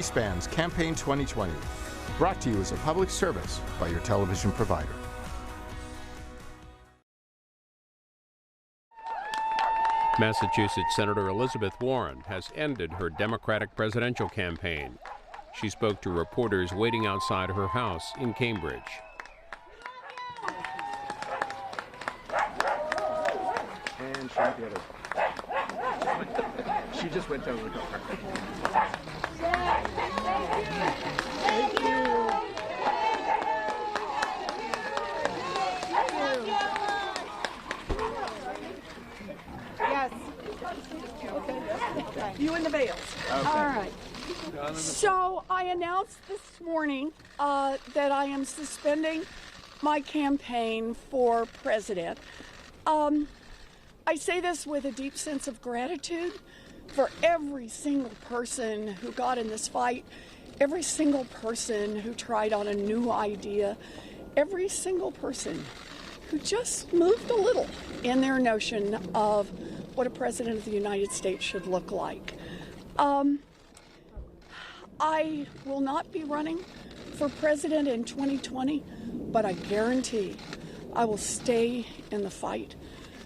Suspends Campaign 2020, brought to you as a public service by your television provider. Massachusetts Senator Elizabeth Warren has ended her Democratic presidential campaign. She spoke to reporters waiting outside her house in Cambridge. And she went the other. She just went down the car. Thank you. Yes. Okay. You and the Bales. Okay. All right. So I announced this morning that I am suspending my campaign for president. I say this with a deep sense of gratitude for every single person who got in this fight, every single person who tried on a new idea, every single person who just moved a little in their notion of what a president of the United States should look like. I will not be running for president in 2020, but I guarantee I will stay in the fight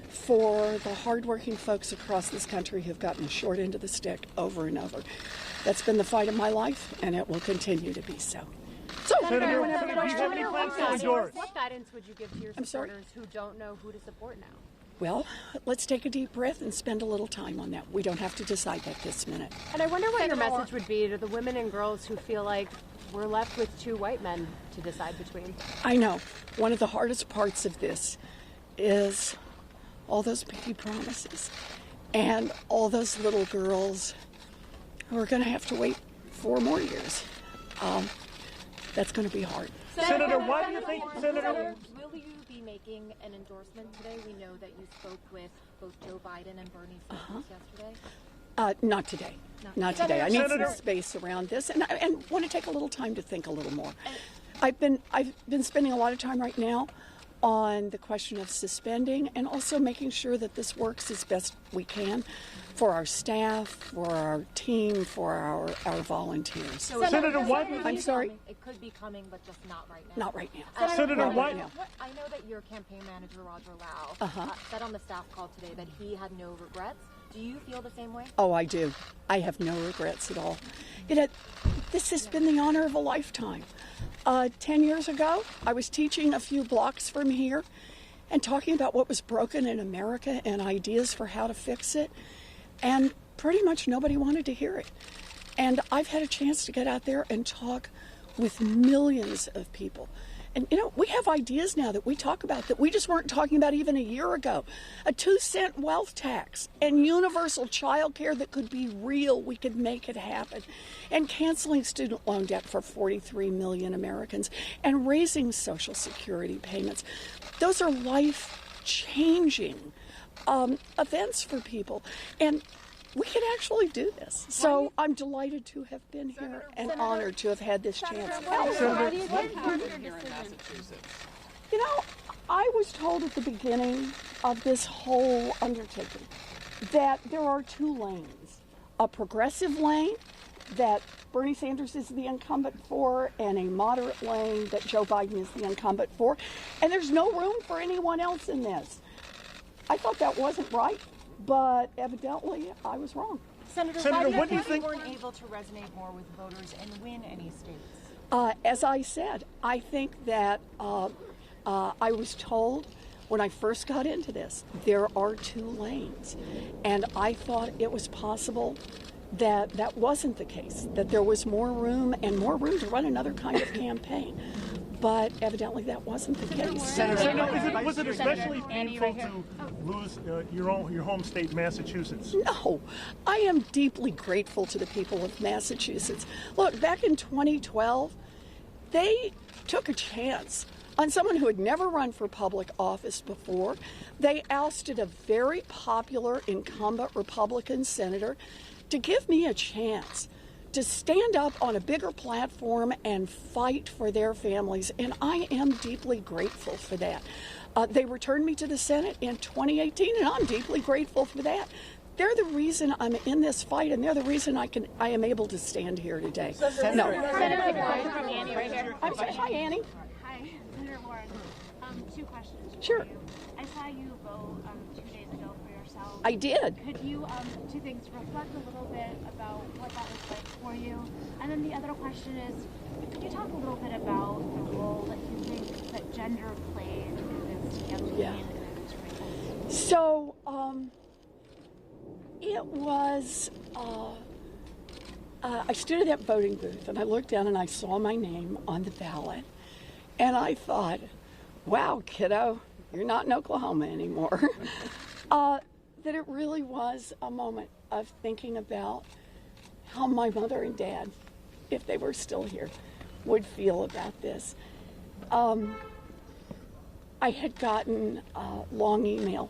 for the hardworking folks across this country who've gotten the short end of the stick over and over. That's been the fight of my life, and it will continue to be so. So, what guidance would you give to your supporters who don't know who to support now? Well, let's take a deep breath and spend a little time on that. We don't have to decide that this minute. And I wonder what your message would be to the women and girls who feel like we're left with two white men to decide between. I know. One of the hardest parts of this is all those pinky promises and all those little girls who are going to have to wait 4 more years. That's going to be hard. Senator, why do you think, Senator? Will you be making an endorsement today? We know that you spoke with both Joe Biden and Bernie Sanders yesterday. Not today. Not today. I need some space around this, and want to take a little time to think a little more. I've been spending a lot of time right now on the question of suspending and also making sure that this works as best we can for our staff, for our team, for our volunteers. So Senator, why do you I'm sorry? It could be coming, but just not right now. Not right now. Senator, why? I know that your campaign manager, Roger Lau, said on the staff call today that he had no regrets. Do you feel the same way? Oh, I do. I have no regrets at all. This has been the honor of a lifetime. 10 years ago, I was teaching a few blocks from here and talking about what was broken in America and ideas for how to fix it. And pretty much nobody wanted to hear it. And I've had a chance to get out there and talk with millions of people. And, we have ideas now that we talk about that we just weren't talking about even a year ago. A 2-cent wealth tax and universal child care that could be real. We could make it happen. And canceling student loan debt for 43 million Americans and raising Social Security payments. Those are life-changing events for people. And we can actually do this. So I'm delighted to have been here and honored to have had this chance. I was told at the beginning of this whole undertaking that there are 2 lanes. A progressive lane that Bernie Sanders is the incumbent for and a moderate lane that Joe Biden is the incumbent for. And there's no room for anyone else in this. I thought that wasn't right. But evidently, I was wrong. Senator, what do you think you weren't able to resonate more with voters and win any states? As I said, I think that I was told when I first got into this, there are 2 lanes. And I thought it was possible that that wasn't the case, that there was more room and more room to run another kind of campaign. But evidently that wasn't the case. Senator, was it especially painful to lose your home state, Massachusetts? No, I am deeply grateful to the people of Massachusetts. Look, back in 2012, they took a chance on someone who had never run for public office before. They ousted a very popular incumbent Republican senator to give me a chance to stand up on a bigger platform and fight for their families, and I am deeply grateful for that. They returned me to the Senate in 2018, and I'm deeply grateful for that. They're the reason I'm in this fight, and they're the reason I am able to stand here today. No. I'm sorry. Hi, Annie. Hi, Senator Warren. 2 questions. Sure. I saw you vote 2 days ago for yourself. I did. Could you, 2 things, reflect a little bit about what that was like for you? And then the other question is, could you talk a little bit about the role that you think that gender played in this campaign? Yeah. So, it was, I stood at that voting booth and I looked down and I saw my name on the ballot. And I thought, wow, kiddo, you're not in Oklahoma anymore. That it really was a moment of thinking about how my mother and dad, if they were still here, would feel about this. I had gotten a long email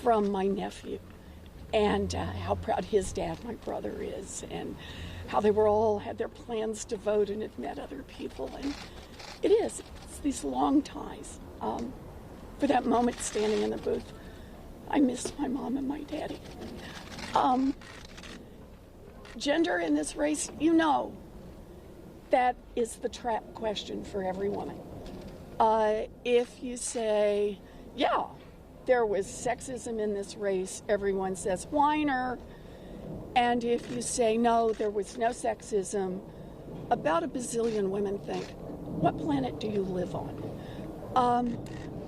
from my nephew and how proud his dad, my brother, is, and how they were all had their plans to vote and had met other people. And it's these long ties. For that moment standing in the booth, I miss my mom and my daddy. Gender in this race, that is the trap question for every woman. If you say, yeah, there was sexism in this race, everyone says whiner. And if you say, no, there was no sexism, about a bazillion women think, what planet do you live on?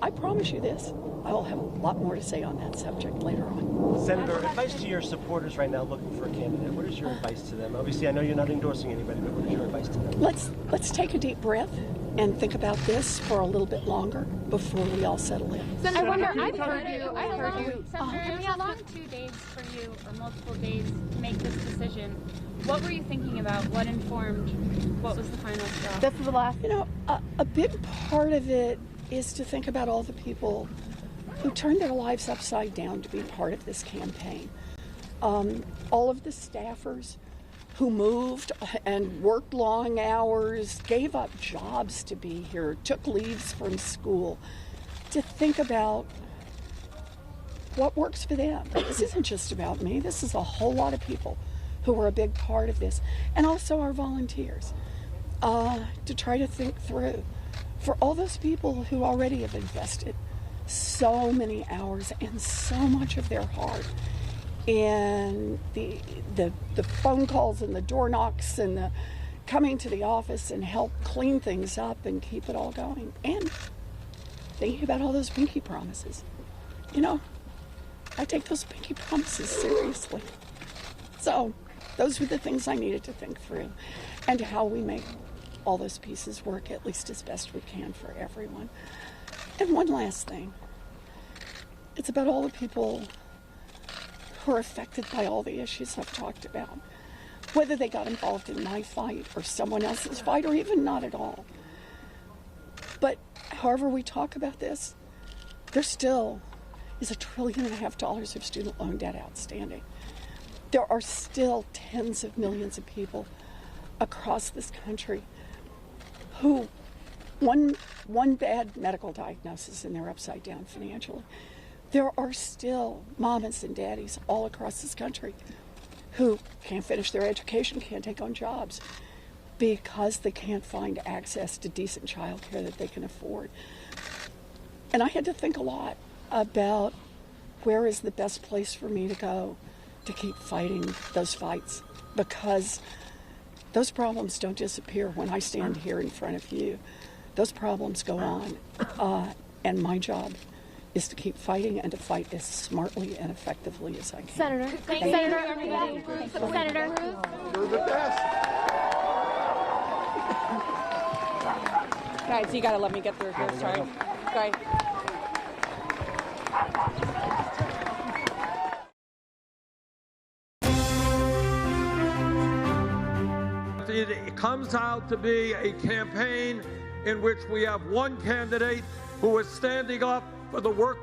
I promise you this, I will have a lot more to say on that subject later on. Senator, advice to your supporters right now looking for a candidate. What is your advice to them? Obviously, I know you're not endorsing anybody, but what is your advice to them? Let's take a deep breath and think about this for a little bit longer before we all settle in. I wonder, I've heard you. Senator, how long 2 days for you, or multiple days, to make this decision? What were you thinking about? What informed? What was the final straw? This is the last. A big part of it is to think about all the people who turned their lives upside down to be part of this campaign. All of the staffers who moved and worked long hours, gave up jobs to be here, took leaves from school, to think about what works for them. This isn't just about me. This is a whole lot of people who were a big part of this, and also our volunteers, to try to think through. For all those people who already have invested so many hours and so much of their heart in the phone calls and the door knocks and the coming to the office and help clean things up and keep it all going, and thinking about all those pinky promises. I take those pinky promises seriously. So those were the things I needed to think through, and how we make all those pieces work at least as best we can for everyone. And one last thing. It's about all the people who are affected by all the issues I've talked about, whether they got involved in my fight or someone else's fight, or even not at all. But however we talk about this, there still is $1.5 trillion of student loan debt outstanding. There are still tens of millions of people across this country who one bad medical diagnosis and they're upside down financially. There are still mamas and daddies all across this country who can't finish their education, can't take on jobs because they can't find access to decent child care that they can afford. And I had to think a lot about where is the best place for me to go to keep fighting those fights, because those problems don't disappear when I stand here in front of you. Those problems go on, and my job is to keep fighting and to fight as smartly and effectively as I can. Senator, Senator. You're the best. Guys, you gotta let me get through here. Sorry. Sorry. It comes out to be a campaign in which we have one candidate who is standing up for the working